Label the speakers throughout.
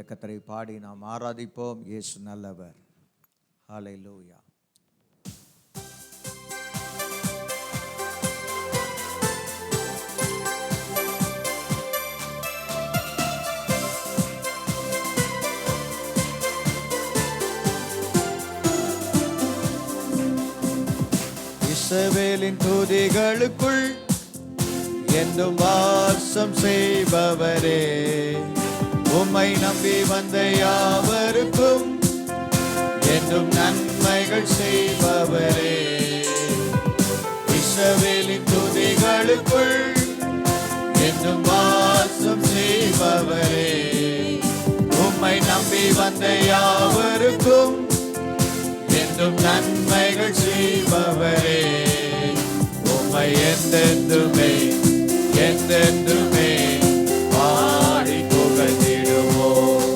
Speaker 1: கர்த்தரை பாடி நாம் ஆராதிப்போம். இயேசு நல்லவர். ஹல்லேலூயா. இஸ்ரவேலின் துதிகளுக்குள் என்றும் வாசம் செய்பவரே, உம்மை நம்பி வந்த யாவருக்கும் என்றும் நன்மைகள் செய்பவரே. இஸ்ரவேலின் துதிகளுக்குள் என்றும் வாசம் செய்பவரே, உம்மை நம்பி வந்த யாவருக்கும் என்றும் நன்மைகள் செய்பவரே. உம்மை என்றென்றுமே என்றென்றுமே பாடி புகழ்ந்திடுவோம்.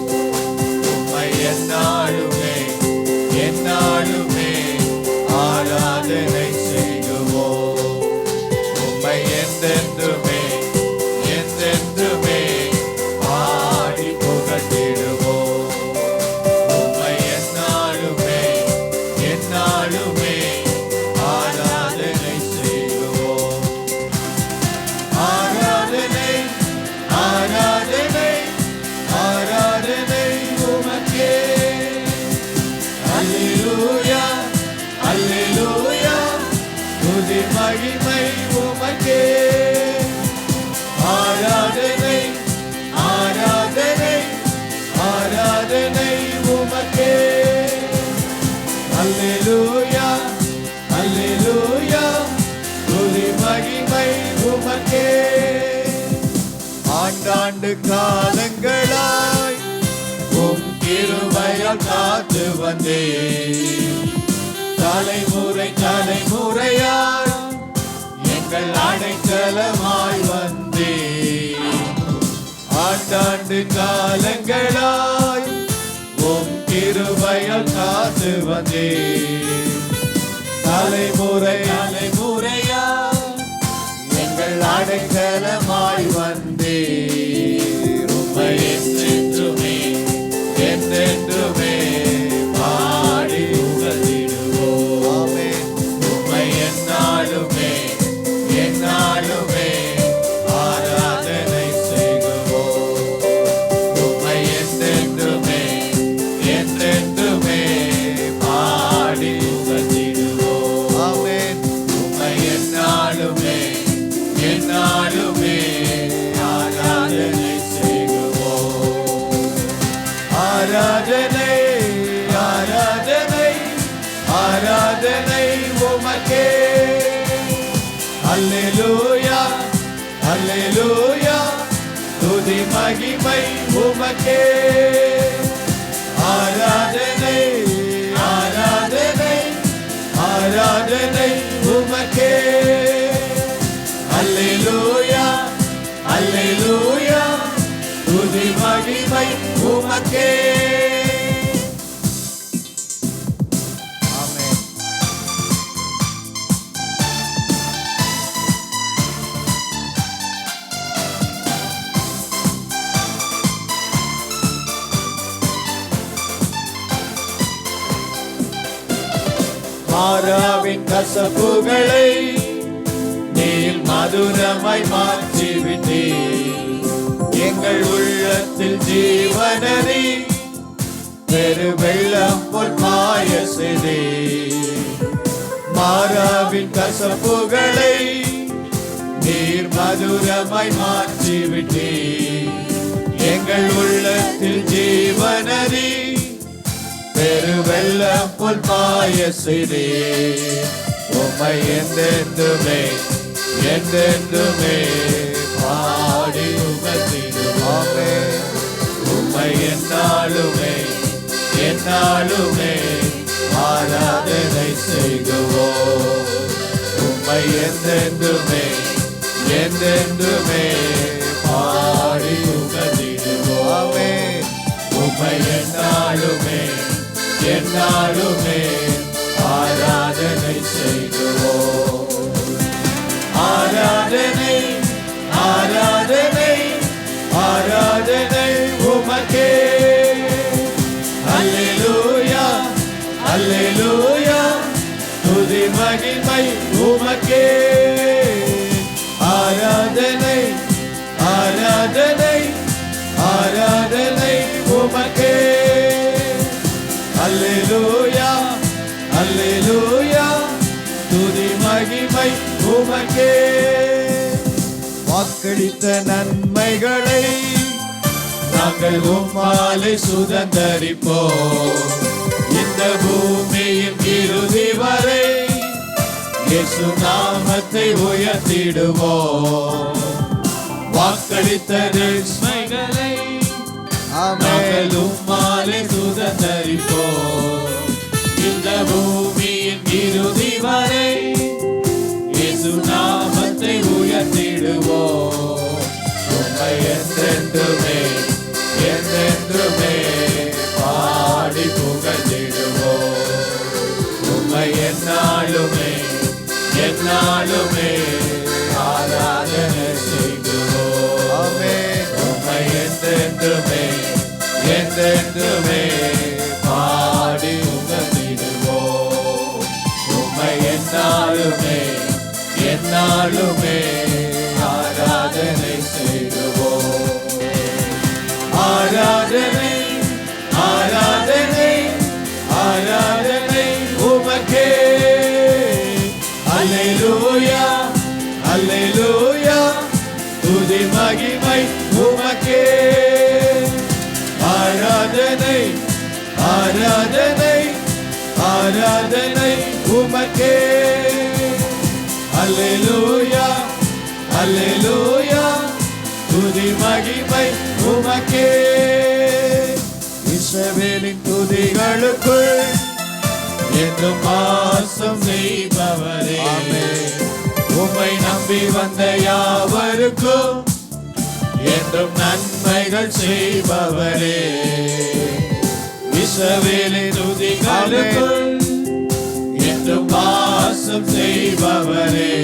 Speaker 1: உம்மை எந்நாளுமே எந்நாளுமே ஆராதனை செய்வோம். உம்மை என்றென்றுமே என்றென்றுமே பாடி புகழ்ந்திடுவோம். உம்மை எந்நாளுமே எந்நாளுமே ஆராதனை செய்வோம். ஆராதனை ஆராதனை ஆராதனை உமக்கே. அல்லேலூயா அல்லேலூயா துதி மகிமை உமக்கே. ஆராதனை ஆராதனை ஆராதனை உமக்கே. அல்லேலூயா அல்லேலூயா துதி மகிமை உமக்கே. ஆண்டாண்டு காலங்களாய் உம் கிருபையால் காத்து வந்தே, தலைமுறை தலைமுறையாய் எங்கள் அடைக்கலமாய் வந்தே. ஆண்டாண்டு காலங்களாய் உம் கிருபையால் காத்து வந்தே, தலைமுறை தலைமுறையாய் எங்கள் அடைக்கலமாய் வந்தே. உம்மை என்றென்றுமே என்றென்றுமே பாடி புகழ்ந்திடுவோம். உம்மை எந்நாளுமே எந்நாளுமே ஆராதனை செய்வோம். உம்மை என்றென்றுமே என்றென்றுமே பாடி புகழ்ந்திடுவோம். உம்மை எந்நாளுமே எந்நாளுமே ஆராதனை செய்வோம். ஆராதனை ஆராதனை ஆராதனை உமக்கே. அல்லேலூயா அல்லேலூயா துதி மகிமை உமக்கே. ஆராதனை ஆராதனை ஆராதனை உமக்கே. அல்லேலூயா அல்லேலூயா துதி மகிமை உமக்கே. ஆமென். மாறாவின் கசப்புகளை நீர் மதுரமாய் மாற்றிவிட்டீர். எங்கள் உள்ளத்தில் ஜீவனரி பெரு வெள்ளம் போல் பாய செய்தீர். மாறாவின் கசப்புகளை நீர் மதுரமாய் மாற்றிவிட்டீர். எங்கள் உள்ளத்தில் ஜீவனரி பெரு வெள்ளம் போல் பாய செய்தீர். உம்மை என்றென்றுமே என்றென்றுமே பாடி புகழ்ந்திடுவோம். உம்மை எந்நாளுமே எந்நாளுமே ஆராதனை செய்வோம். உம்மை என்றென்றுமே என்றென்றுமே பாடி புகழ்ந்திடுவோம். உம்மை எந்நாளுமே எந்நாளுமே ஆராதனை செய்வோம். ஆராதனை ஆராதனை ஆராதனை உமக்கே. அல்லேலூயா துதி மகிமை உமக்கே. ஆராதனை ஆராதனை ஆராதனை உமக்கே. அல்லேலூயா அல்லேலூயா துதி மகிமை உமக்கே. வாக்களித்த நன்மைகளை நாங்கள் உம்மாலை சுதந்தரிப்போம். இந்த பூமியின் இறுதி வரை இயேசு நாமத்தை உயர்த்திடுவோம். வாக்களித்த நன்மைகளை நாங்கள் உம்மாலை சுதந்தரிப்போம். இந்த பூமியின் இறுதி வரை இயேசு நாமத்தை உயர்த்திடுவோம். உம்மை என்றென்றுமே என்றென்றுமே பாடி புகழ்ந்திடுவோம். உம்மை எந்நாளுமே எந்நாளுமே ஆராதனை செய்துவோம். உம்மை என்றென்றுமே என்றென்றுமே பாடி புகழ்ந்திடுவோம். உம்மை எந்நாளுமே எந்நாளுமே ஆராதனை செய்துவோம். ஆராதனை ஆராதனை ஆராதனை உமக்கே. அல்லேலூயா அல்லேலூயா துதி மகிமை உமக்கே. ஆராதனை ஆராதனை ஆராதனை உமக்கே. அல்லேலூயா அல்லேலூயா துதி மகிமை உமக்கே. இஸ்ரவேலின் துதிகளுக்குள் என்றும் வாசம் செய்பவரே. உம்மை நம்பி வந்த யாவருக்கும் என்றும் நன்மைகள் செய்பவரே. இஸ்ரவேலின் துதிகளுக்குள் என்றும் வாசம் செய்பவரே.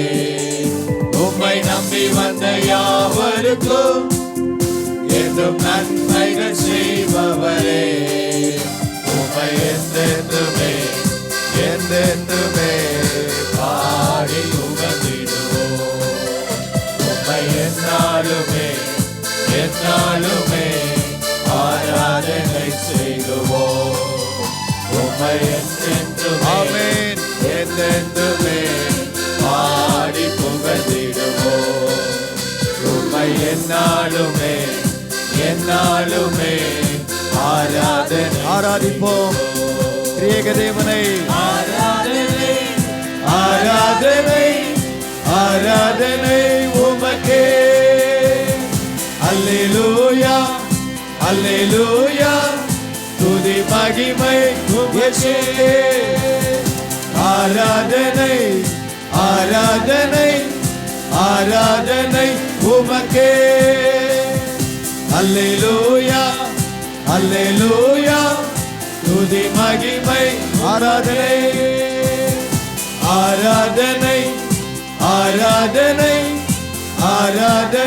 Speaker 1: உம்மை நம்பி வந்த யாவருக்கும் என்றும் நன்மைகள் செய்பவரே. உம்மை என்றென்றுமே என்றென்றுமே பாடி உகந்திடுவோம். உம்மை எந்நாளுமே எந்நாளுமே ஆராதனை செய்துவோம். உம்மை என்றென்றுமே என்றென்றுமே பாடி புகழ்ந்திடுவோம். உம்மை எந்நாளுமே எந்நாளுமே ஆராதனை ஆராதிப்போம். திரியேக தேவனை ஆராதனை ஆராதனை ஆராதனை உமக்கே. அல்லேலூயா அல்லேலூயா துதி மகிமை உமக்கே. ஆராதனை ஆராதனை ஆராதனை உமக்கே. அல்லேலூயா அல்லேலூயா துதி மகிமை ஆராதனை ஆராதனை ஆராதனை ஆராதனை